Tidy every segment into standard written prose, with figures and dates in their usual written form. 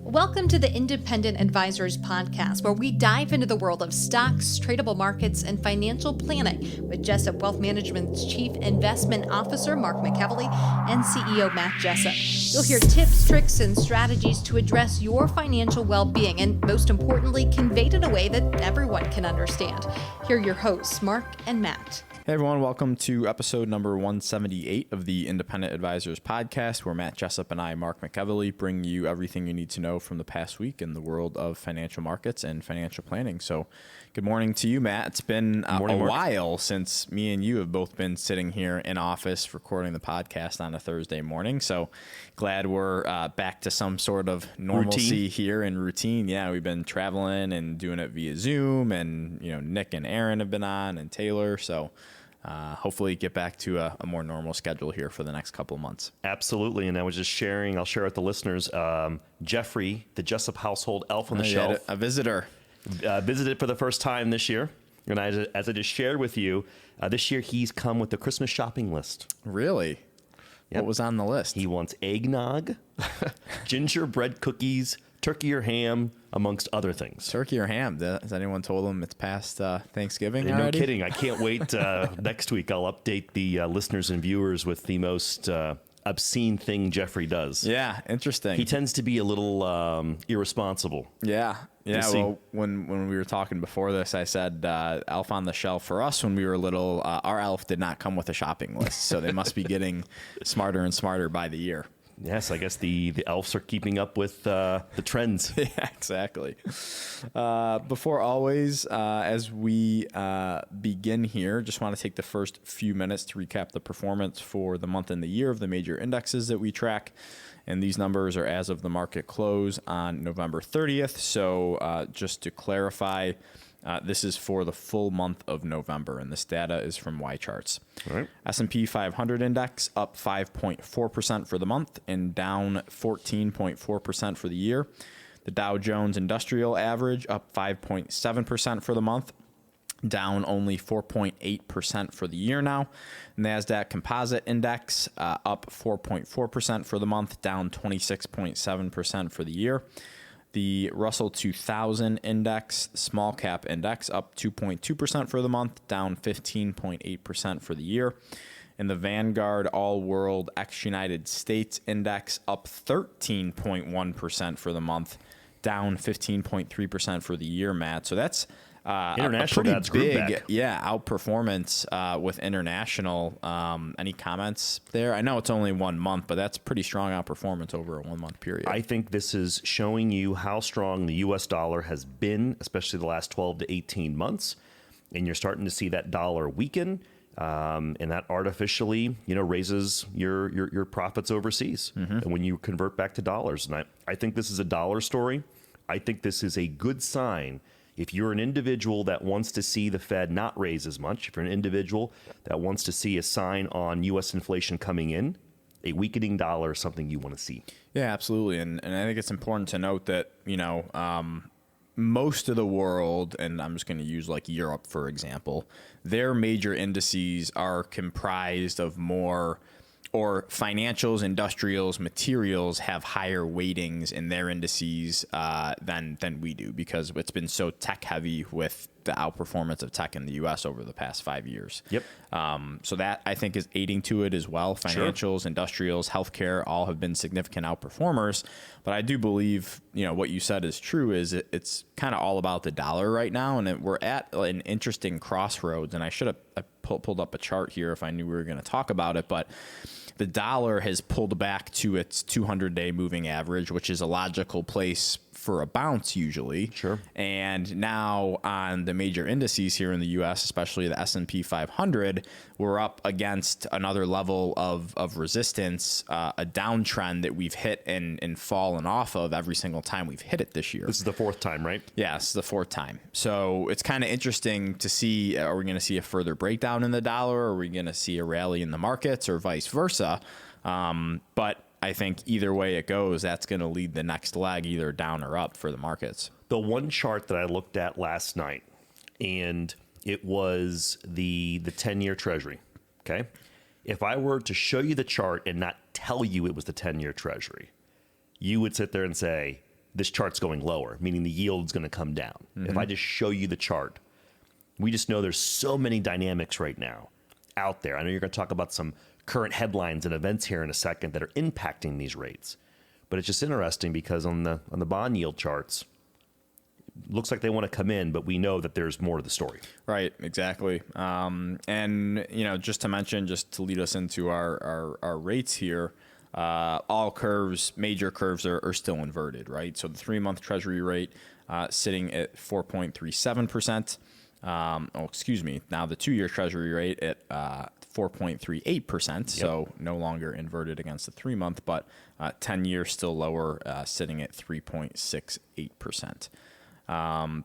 Welcome to the Independent Advisors Podcast, where we dive into the world of stocks, tradable markets, and financial planning with Jessup Wealth Management's Chief Investment Officer, Mark McEvely, and CEO, Matt Jessup. You'll hear tips, tricks, and strategies to address your financial well-being and, most importantly, conveyed in a way that everyone can understand. Here are your hosts, Mark and Matt. Hey everyone, welcome to episode number 178 of the Independent Advisors Podcast, where Matt Jessup and I, Mark McEvely, bring you everything you need to know from the past week in the world of financial markets and financial planning. So good morning to you, Matt. It's been a while since me and you have both been sitting here in office recording the podcast on a Thursday morning. So glad we're back to some sort of normalcy here and routine. Yeah, we've been traveling and doing it via Zoom, and Nick and Aaron have been on, and Taylor. So hopefully get back to a more normal schedule here for the next couple of months. Absolutely. And I was just sharing, I'll share with the listeners, Jeffrey, the Jessup household elf on the shelf. A visitor. Visited for the first time this year. And as I just shared with you, this year he's come with the Christmas shopping list. Really? Yep. What was on the list? He wants eggnog, gingerbread cookies, turkey or ham, amongst other things. Turkey or ham? Has anyone told him it's past Thanksgiving already? No kidding. I can't wait. Next week, I'll update the listeners and viewers with the most obscene thing Jeffrey does. Yeah, interesting. He tends to be a little irresponsible. Yeah. Well, when we were talking before this, I said elf on the shelf. For us, when we were little, our elf did not come with a shopping list, so they must be getting smarter and smarter by the year. Yes, I guess the elves are keeping up with the trends. Yeah, exactly. Before always, as we begin here, just want to take the first few minutes to recap the performance for the month and the year of the major indexes that we track. And these numbers are as of the market close on November 30th. So just to clarify, this is for the full month of November, and this data is from Y-Charts. All right. S&P 500 index up 5.4% for the month and down 14.4% for the year. The Dow Jones Industrial Average up 5.7% for the month, down only 4.8% for the year now. NASDAQ Composite Index up 4.4% for the month, down 26.7% for the year. The Russell 2000 Index, Small Cap Index, up 2.2% for the month, down 15.8% for the year. And the Vanguard All World Ex-United States Index, up 13.1% for the month, down 15.3% for the year, Matt. So that's international, a pretty big outperformance with international. Any comments there? I know it's only 1 month, but that's pretty strong outperformance over a 1 month period. I think this is showing you how strong the U.S. dollar has been, especially the last 12 to 18 months. And you're starting to see that dollar weaken, and that artificially, raises your profits overseas. Mm-hmm. And when you convert back to dollars, and I think this is a dollar story. I think this is a good sign. If you're an individual that wants to see the Fed not raise as much, if you're an individual that wants to see a sign on U.S. inflation coming in, a weakening dollar is something you want to see. Yeah, absolutely. And I think it's important to note that, most of the world, and I'm just going to use like Europe, for example, their major indices are comprised of more, or financials, industrials, materials have higher weightings in their indices than we do, because it's been so tech heavy with the outperformance of tech in the U.S. over the past 5 years. Yep. So that, I think, is aiding to it as well. Financials, sure. Industrials, healthcare, all have been significant outperformers. But I do believe, what you said is true, is it's kind of all about the dollar right now. And we're at an interesting crossroads. And I should have pulled up a chart here if I knew we were going to talk about it. But the dollar has pulled back to its 200-day moving average, which is a logical place for a bounce usually. Sure. And now on the major indices here in the U.S., especially the S&P 500, we're up against another level of resistance, a downtrend that we've hit and fallen off of every single time we've hit it this year. This is the fourth time, right? Yeah, this is the fourth time. So it's kind of interesting to see, are we going to see a further breakdown in the dollar? Are we going to see a rally in the markets, or vice versa? But I think either way it goes, that's going to lead the next leg either down or up for the markets. The one chart that I looked at last night, and it was the 10-year Treasury, okay? If I were to show you the chart and not tell you it was the 10-year Treasury, you would sit there and say, this chart's going lower, meaning the yield's going to come down. If I just show you the chart, we just know there's so many dynamics right now out there. I know you're going to talk about some current headlines and events here in a second that are impacting these rates. But it's just interesting because on the bond yield charts, looks like they want to come in, but we know that there's more to the story. Right, exactly. And, just to mention, just to lead us into our rates here, all curves, major curves are still inverted, right? So the 3-month Treasury rate sitting at 4.37%. Now the 2-year Treasury rate at 4.38%, so no longer inverted against the 3-month, but 10-year still lower, sitting at 3.68%.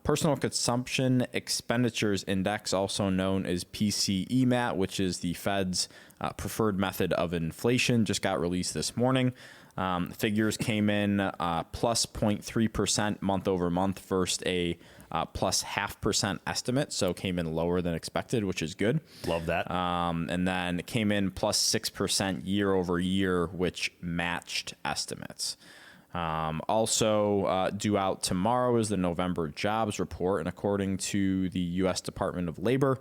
Personal Consumption Expenditures Index, also known as PCEMAT, which is the Fed's preferred method of inflation, just got released this morning. Figures came in plus 0.3% month over month versus a plus 0.5% estimate, so came in lower than expected, which is good. Love that. And then it came in plus 6% year over year, which matched estimates. Also due out tomorrow is the November jobs report, and according to the U.S. Department of Labor,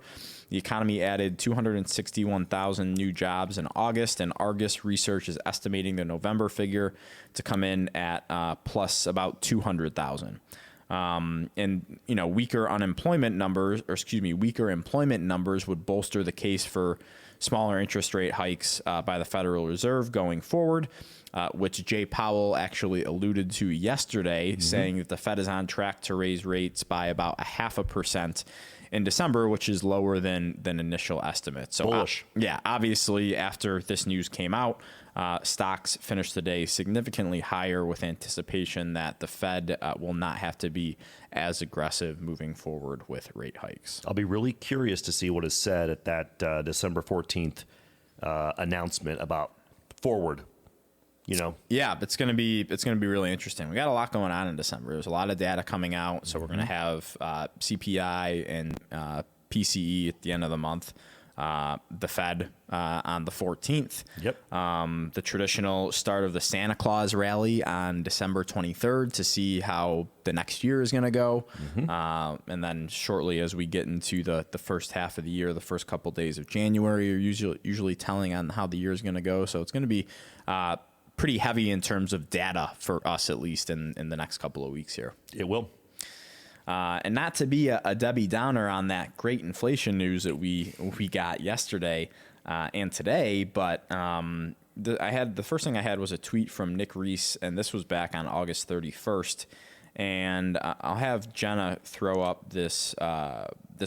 the economy added 261,000 new jobs in August, and Argus Research is estimating the November figure to come in at plus about 200,000. And weaker employment numbers would bolster the case for smaller interest rate hikes by the Federal Reserve going forward, which Jay Powell actually alluded to yesterday, saying that the Fed is on track to raise rates by about 0.5% in December, which is lower than initial estimates. So, bullish. Obviously, after this news came out, stocks finished the day significantly higher with anticipation that the Fed will not have to be as aggressive moving forward with rate hikes. I'll be really curious to see what is said at that December 14th announcement about forward. Yeah, it's going to be really interesting. We got a lot going on in December. There's a lot of data coming out, so we're going to have CPI and PCE at the end of the month. The Fed on the 14th. Yep. The traditional start of the Santa Claus rally on December 23rd to see how the next year is going to go. And then shortly as we get into the first half of the year, the first couple days of January are usually telling on how the year is going to go. So it's going to be pretty heavy in terms of data for us, at least in the next couple of weeks here. It will. And not to be a Debbie Downer on that great inflation news that we got yesterday and today, but the first thing I had was a tweet from Nick Reese, and this was back on August 31st. And I'll have Jenna throw up this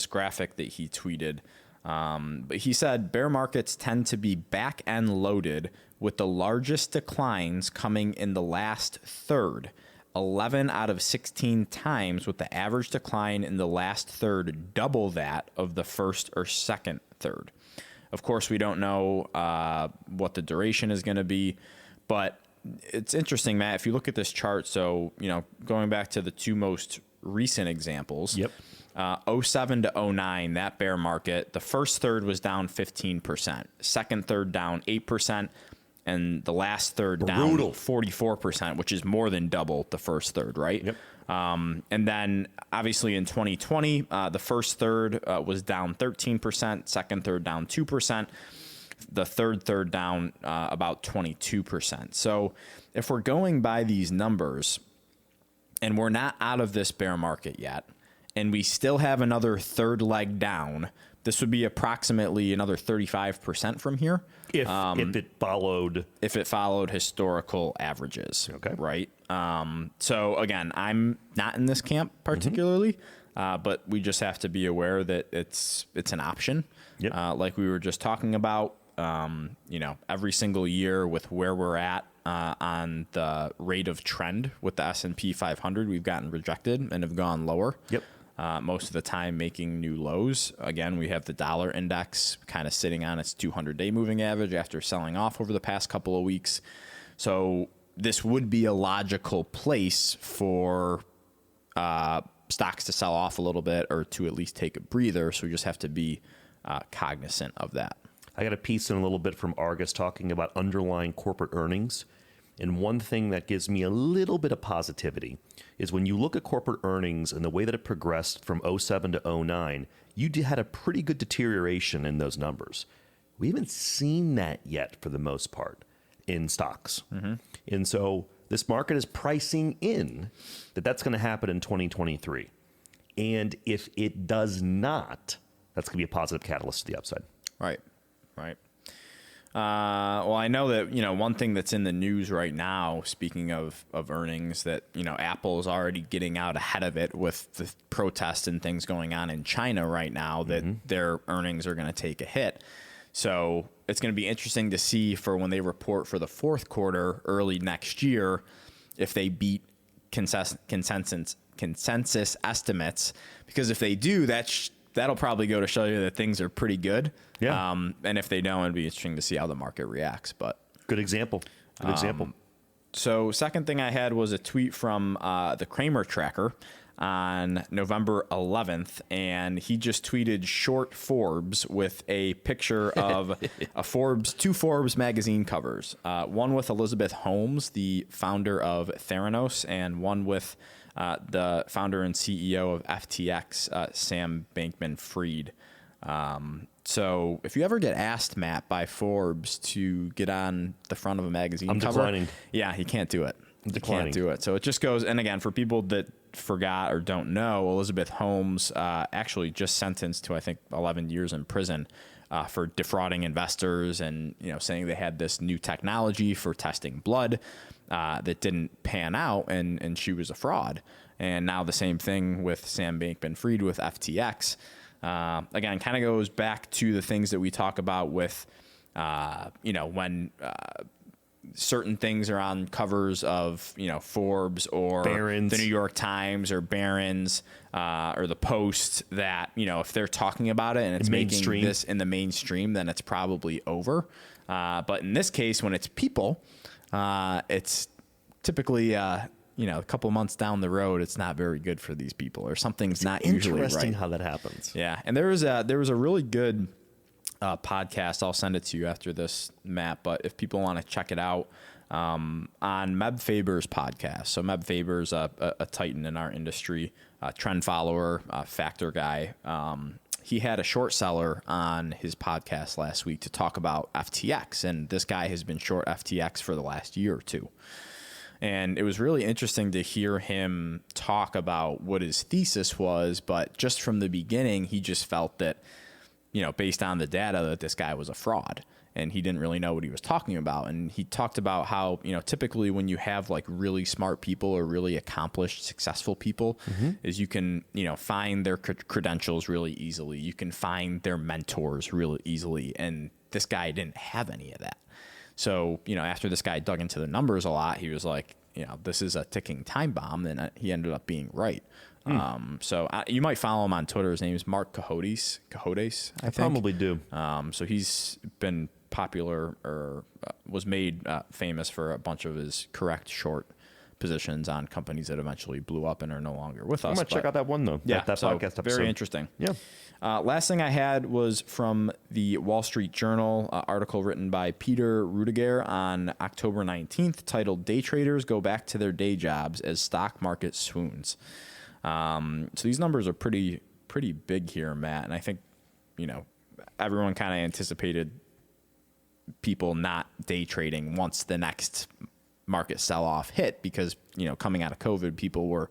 graphic that he tweeted. But he said bear markets tend to be back end loaded, with the largest declines coming in the last third. 11 out of 16 times, with the average decline in the last third double that of the first or second third. Of course, we don't know what the duration is going to be, but it's interesting, Matt, if you look at this chart. So, going back to the two most recent examples, 07 to 09, that bear market, the first third was down 15%, second third down 8%, and the last third down 44%, which is more than double the first third, right? Yep. And then obviously in 2020, the first third was down 13%, second third down 2%, the third down about 22%. So if we're going by these numbers and we're not out of this bear market yet, and we still have another third leg down, this would be approximately another 35% from here. If it followed historical averages. Okay. Right. So again, I'm not in this camp particularly, but we just have to be aware that it's an option. Yep. Like we were just talking about, every single year with where we're at on the rate of trend with the S&P 500, we've gotten rejected and have gone lower. Yep. Most of the time making new lows. Again, we have the dollar index kind of sitting on its 200-day moving average after selling off over the past couple of weeks. So this would be a logical place for stocks to sell off a little bit or to at least take a breather. So we just have to be cognizant of that. I got a piece in a little bit from Argus talking about underlying corporate earnings And one thing that gives me a little bit of positivity is when you look at corporate earnings and the way that it progressed from '07 to '09, you had a pretty good deterioration in those numbers. We haven't seen that yet for the most part in stocks. And so this market is pricing in that that's going to happen in 2023. And if it does not, that's going to be a positive catalyst to the upside. Right. Well, I know that, one thing that's in the news right now, speaking of earnings, that, Apple is already getting out ahead of it with the protests and things going on in China right now, that their earnings are going to take a hit. So it's going to be interesting to see for when they report for the fourth quarter early next year, if they beat consensus estimates, because if they do, that'll probably go to show you that things are pretty good. Yeah. And if they don't, it'd be interesting to see how the market reacts. But good example. So second thing I had was a tweet from the Kramer Tracker on November 11th, and he just tweeted short Forbes with a picture of two Forbes magazine covers, one with Elizabeth Holmes, the founder of Theranos, and one with the founder and CEO of FTX, Sam Bankman-Fried. So if you ever get asked, Matt, by Forbes to get on the front of a magazine cover, declining. Yeah, he can't do it. He can't do it. So it just goes. And again, for people that forgot or don't know, Elizabeth Holmes actually just sentenced to, I think, 11 years in prison for defrauding investors and, saying they had this new technology for testing blood that didn't pan out, and she was a fraud. And now the same thing with Sam Bankman-Fried with FTX. Again, kind of goes back to the things that we talk about with, when certain things are on covers of, Forbes or Barron's. The New York Times or Barron's or the Post, that, if they're talking about it and it's making this in the mainstream, then it's probably over. But in this case, when it's people, it's typically, a couple months down the road, it's not very good for these people, or something's not usually right. Interesting how that happens. Yeah. And there was a really good podcast. I'll send it to you after this, Matt, but if people want to check it out, on Meb Faber's podcast. So Meb Faber's a titan in our industry, trend follower, factor guy. He had a short seller on his podcast last week to talk about FTX, and this guy has been short FTX for the last year or two. And it was really interesting to hear him talk about what his thesis was, but just from the beginning, he just felt that, based on the data, that this guy was a fraud, and he didn't really know what he was talking about. And he talked about how, typically when you have like really smart people or really accomplished, successful people, is you can, find their credentials really easily. You can find their mentors really easily. And this guy didn't have any of that. So, after this guy dug into the numbers a lot, he was like, this is a ticking time bomb. And he ended up being right. So you might follow him on Twitter. His name is Mark Cahodes, I think. Probably do. So he's been popular, or was made famous for a bunch of his correct short positions on companies that eventually blew up and are no longer with us. I'm going to check out that one, though. Yeah, that podcast episode. Very interesting. Yeah. Last thing I had was from the Wall Street Journal, article written by Peter Rudiger on October 19th, titled "Day Traders Go Back to Their Day Jobs as Stock Market Swoons." So these numbers are pretty big here, Matt. And I think, everyone kind of anticipated people not day trading once the next market sell-off hit, because, coming out of COVID, people were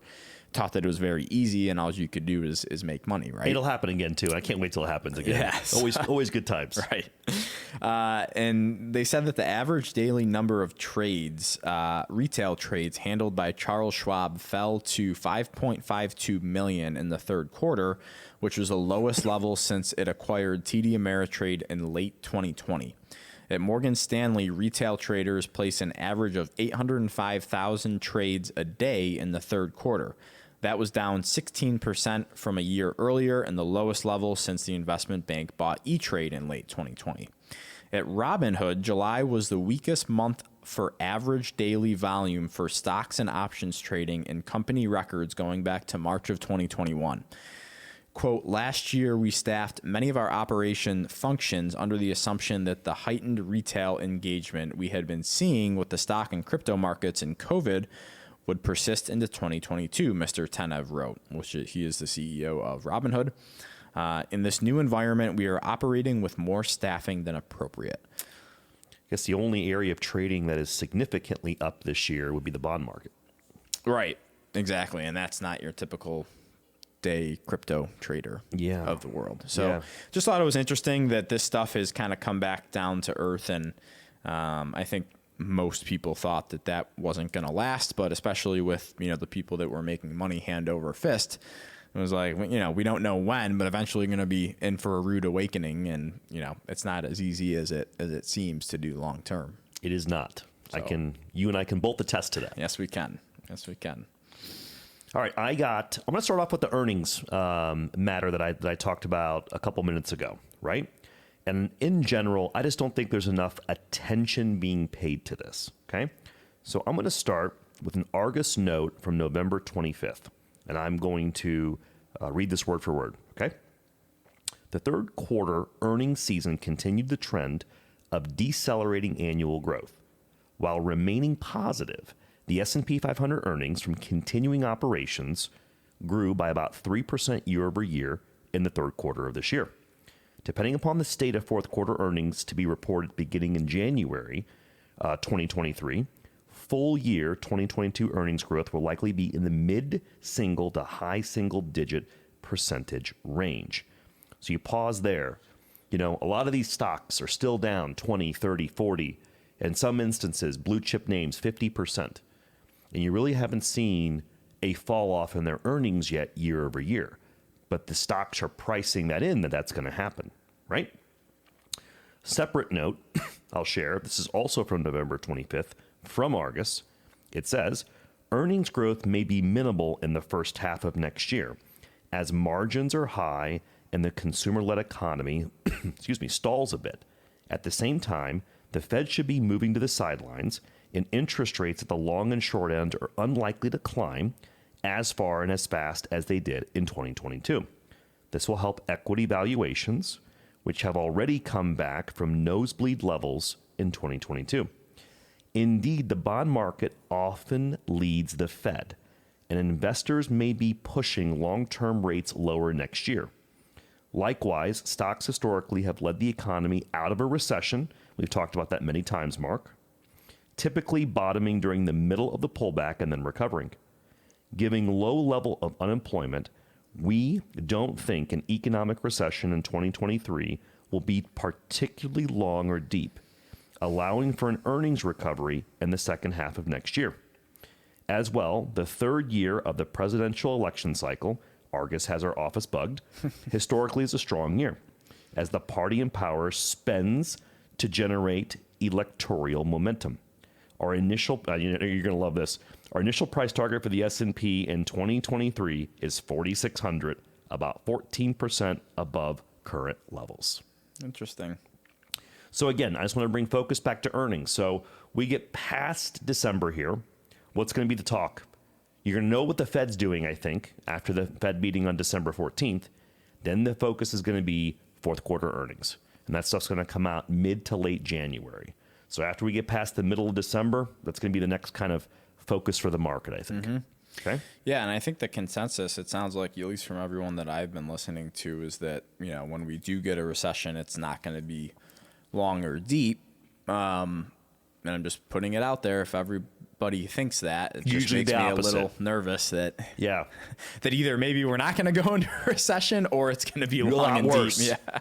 taught that it was very easy and all you could do is make money, right? It'll happen again too. I can't wait till it happens again. Yes. Always good times. Right. And they said that the average daily number of trades, retail trades handled by Charles Schwab, fell to 5.52 million in the third quarter, which was the lowest level since it acquired TD Ameritrade in late 2020. At Morgan Stanley, retail traders place an average of 805,000 trades a day in the third quarter. That was down 16% from a year earlier and the lowest level since the investment bank bought E-Trade in late 2020. At Robinhood, July was the weakest month for average daily volume for stocks and options trading in company records going back to March of 2021. quote, last year we staffed many of our operation functions under the assumption that the heightened retail engagement we had been seeing with the stock and crypto markets in COVID would persist into 2022, Mr. Tenev wrote, which he is the CEO of Robinhood. In this new environment, we are operating with more staffing than appropriate. I guess the only area of trading that is significantly up this year would be the bond market. Right, exactly. And that's not your typical day crypto trader of the world. So just thought it was interesting that this stuff has kind of come back down to earth. And I think most people thought that that wasn't going to last, but especially with, the people that were making money hand over fist, it was like, we don't know when, but eventually going to be in for a rude awakening. And, it's not as easy as it seems to do long term. It is not. So, you and I can both attest to that. Yes, we can. Yes, we can. All right. I'm going to start off with the earnings matter that I talked about a couple minutes ago, right? And in general, I just don't think there's enough attention being paid to this. Okay. So I'm going to start with an Argus note from November 25th. And I'm going to read this word for word, okay? The third quarter earnings season continued the trend of decelerating annual growth. While remaining positive, the S&P 500 earnings from continuing operations grew by about 3% year over year in the third quarter of this year. Depending upon the state of fourth quarter earnings to be reported beginning in January 2023, full year 2022 earnings growth will likely be in the mid-single to high single-digit percentage range. So you pause there. A lot of these stocks are still down 20, 30, 40, in some instances, blue chip names, 50%. And you really haven't seen a fall off in their earnings yet year over year. But the stocks are pricing that in that's going to happen, right? Separate note I'll share. This is also from November 25th. From Argus, it says, earnings growth may be minimal in the first half of next year, as margins are high and the consumer-led economy stalls a bit. At the same time, the Fed should be moving to the sidelines, and interest rates at the long and short end are unlikely to climb as far and as fast as they did in 2022. This will help equity valuations, which have already come back from nosebleed levels in 2022. Indeed, the bond market often leads the Fed, and investors may be pushing long-term rates lower next year. Likewise, stocks historically have led the economy out of a recession. We've talked about that many times, Mark. Typically bottoming during the middle of the pullback and then recovering. Given low level of unemployment, we don't think an economic recession in 2023 will be particularly long or deep, allowing for an earnings recovery in the second half of next year. As well, the third year of the presidential election cycle, Argus has our office bugged, historically is a strong year, as the party in power spends to generate electoral momentum. Our initial, you're going to love this, our initial price target for the S&P in 2023 is 4,600, about 14% above current levels. Interesting. So again, I just want to bring focus back to earnings. So we get past December here. What's going to be the talk? You're going to know what the Fed's doing, I think, after the Fed meeting on December 14th. Then the focus is going to be fourth quarter earnings. And that stuff's going to come out mid to late January. So after we get past the middle of December, that's going to be the next kind of focus for the market, I think. Mm-hmm. Okay. Yeah, and I think the consensus, it sounds like, at least from everyone that I've been listening to, is that, when we do get a recession, it's not going to be long or deep. And I'm just putting it out there. If everybody thinks that, it usually just makes me opposite. A little nervous that that either maybe we're not going to go into a recession or it's going to be long and worse. deep. Yeah.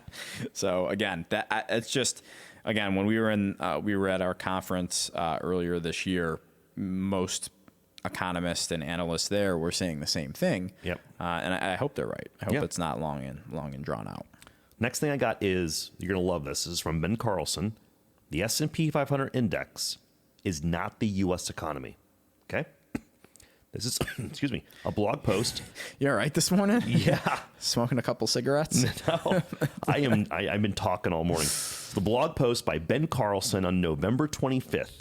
So again, it's just, when we were at our conference earlier this year, most economists and analysts there were saying the same thing. Yep. And I hope they're right. I hope it's not long and drawn out. Next thing I got is, you're going to love this. This is from Ben Carlson. The S&P 500 index is not the U.S. economy. Okay? This is, a blog post. You all right this morning? Yeah. Smoking a couple cigarettes? No. I've been talking all morning. The blog post by Ben Carlson on November 25th.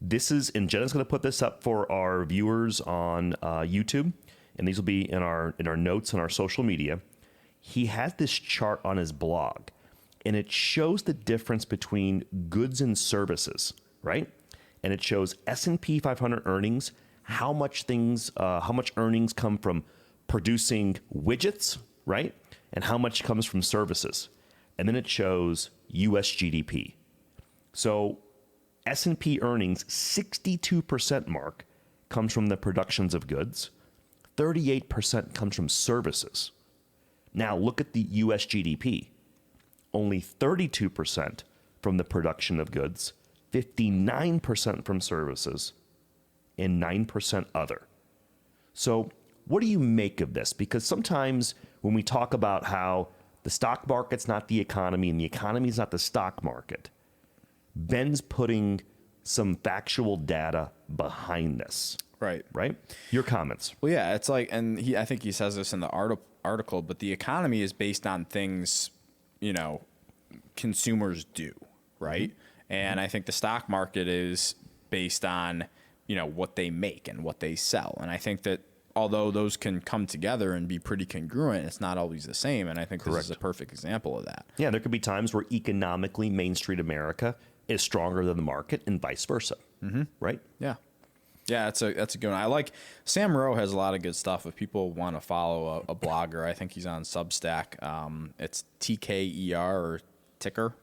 This is, and Jenna's going to put this up for our viewers on YouTube, and these will be in our notes on our social media. he has this chart on his blog, and it shows the difference between goods and services, right? And it shows S&P 500 earnings, how much earnings come from producing widgets, right? And how much comes from services. And then it shows US GDP. So S&P earnings, 62% mark, comes from the productions of goods. 38% comes from services. Now look at the US GDP. Only 32% from the production of goods, 59% from services, and 9% other. So what do you make of this? Because sometimes when we talk about how the stock market's not the economy and the economy's not the stock market, Ben's putting some factual data behind this. Right. Right? Your comments. Well, yeah, it's like, and I think he says this in the article, but the economy is based on things, consumers do, right? Mm-hmm. And I think the stock market is based on, what they make and what they sell. And I think that although those can come together and be pretty congruent, it's not always the same. And I think Correct. This is a perfect example of that. Yeah, there could be times where economically Main Street America is stronger than the market and vice versa. Mm-hmm. Right? Yeah. Yeah, that's a good one. I like Sam Rowe has a lot of good stuff. If people want to follow a blogger, I think he's on Substack. It's TKER or Ticker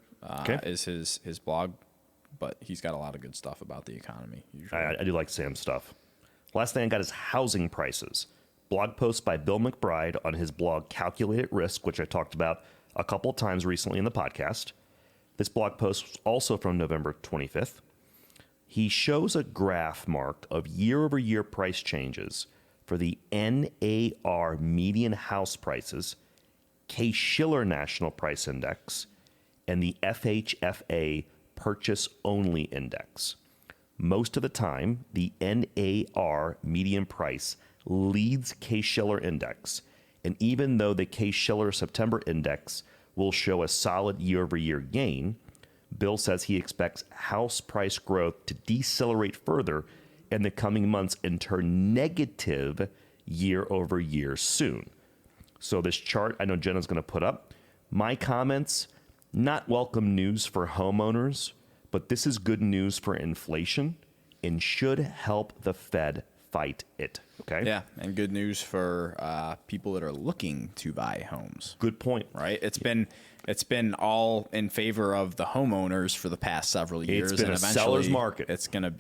is his blog, but he's got a lot of good stuff about the economy. Usually. I do like Sam's stuff. Last thing I got is housing prices. Blog post by Bill McBride on his blog Calculated Risk, which I talked about a couple of times recently in the podcast. This blog post was also from November 25th. He shows a graph, Mark, of year-over-year price changes for the NAR median house prices, Case-Shiller National Price Index, and the FHFA Purchase-Only Index. Most of the time, the NAR median price leads Case-Shiller Index, and even though the Case-Shiller September Index will show a solid year-over-year gain, Bill says he expects house price growth to decelerate further in the coming months and turn negative year over year soon. So this chart I know Jenna's going to put up. My comments, not welcome news for homeowners, but this is good news for inflation and should help the Fed fight it. Okay? Yeah, and good news for people that are looking to buy homes. Good point. Right? It's been all in favor of the homeowners for the past several years. It's been and a eventually seller's market. It's going to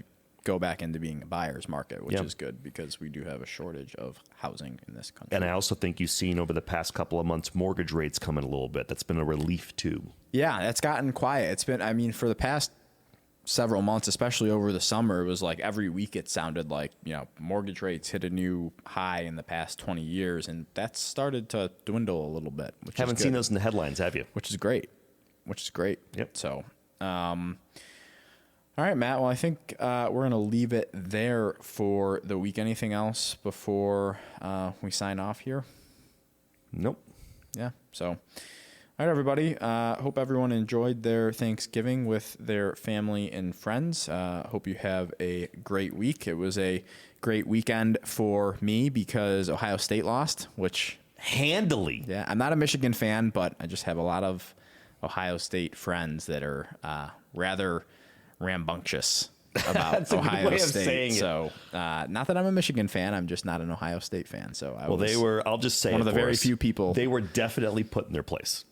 go back into being a buyer's market, which is good because we do have a shortage of housing in this country. And I also think you've seen over the past couple of months mortgage rates come in a little bit. That's been a relief too. Yeah, it's gotten quiet. It's been, for the past several months, especially over the summer, it was like every week it sounded like, mortgage rates hit a new high in the past 20 years, and that's started to dwindle a little bit. Haven't seen those in the headlines, have you? Which is great. Yep. So, all right, Matt. Well, I think we're going to leave it there for the week. Anything else before we sign off here? Nope. Yeah. So, all right, everybody. Hope everyone enjoyed their Thanksgiving with their family and friends. Hope you have a great week. It was a great weekend for me because Ohio State lost, which handily. Yeah, I'm not a Michigan fan, but I just have a lot of Ohio State friends that are rather rambunctious about That's Ohio a good way State. Of saying so, not that I'm a Michigan fan, I'm just not an Ohio State fan. So, they were. I'll just say one of the very few people. They were definitely put in their place.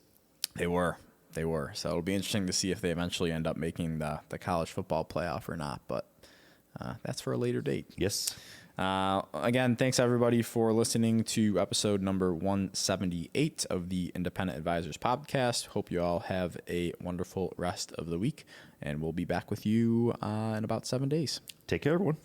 They were. So it'll be interesting to see if they eventually end up making the college football playoff or not. But that's for a later date. Yes. Again, thanks everybody for listening to episode number 178 of the Independent Advisors Podcast. Hope you all have a wonderful rest of the week, and we'll be back with you in about 7 days. Take care, everyone.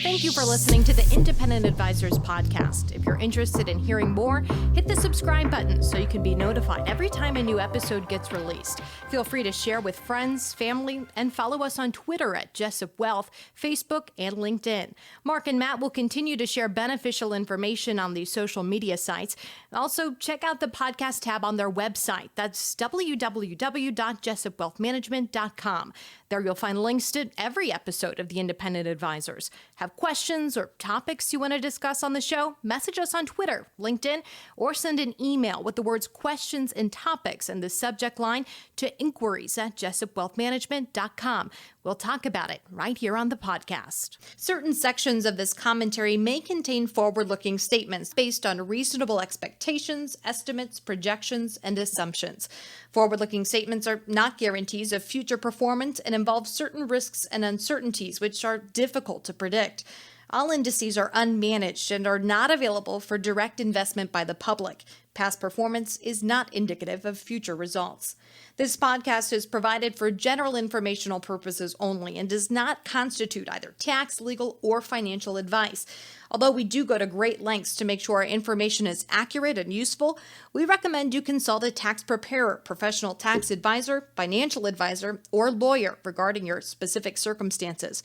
Thank you for listening to the Independent Advisors Podcast. If you're interested in hearing more, hit the subscribe button so you can be notified every time a new episode gets released. Feel free to share with friends, family, and follow us on Twitter at Jessup Wealth, Facebook, and LinkedIn. Mark and Matt will continue to share beneficial information on these social media sites. Also, check out the podcast tab on their website. That's www.jessupwealthmanagement.com. There you'll find links to every episode of The Independent Advisors. Have questions or topics you want to discuss on the show? Message us on Twitter, LinkedIn, or send an email with the words questions and topics in the subject line to inquiries@jessupwealthmanagement.com. We'll talk about it right here on the podcast. Certain sections of this commentary may contain forward-looking statements based on reasonable expectations, estimates, projections, and assumptions. Forward-looking statements are not guarantees of future performance and involve certain risks and uncertainties which are difficult to predict. All indices are unmanaged and are not available for direct investment by the public. Past performance is not indicative of future results. This podcast is provided for general informational purposes only and does not constitute either tax, legal, or financial advice. Although we do go to great lengths to make sure our information is accurate and useful, we recommend you consult a tax preparer, professional tax advisor, financial advisor, or lawyer regarding your specific circumstances.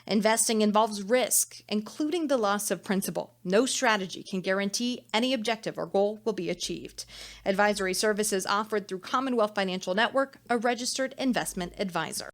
Investing involves risk, including the loss of principal. No strategy can guarantee any objective or goal will be achieved. Advisory services offered through Commonwealth Financial Network, a registered investment advisor.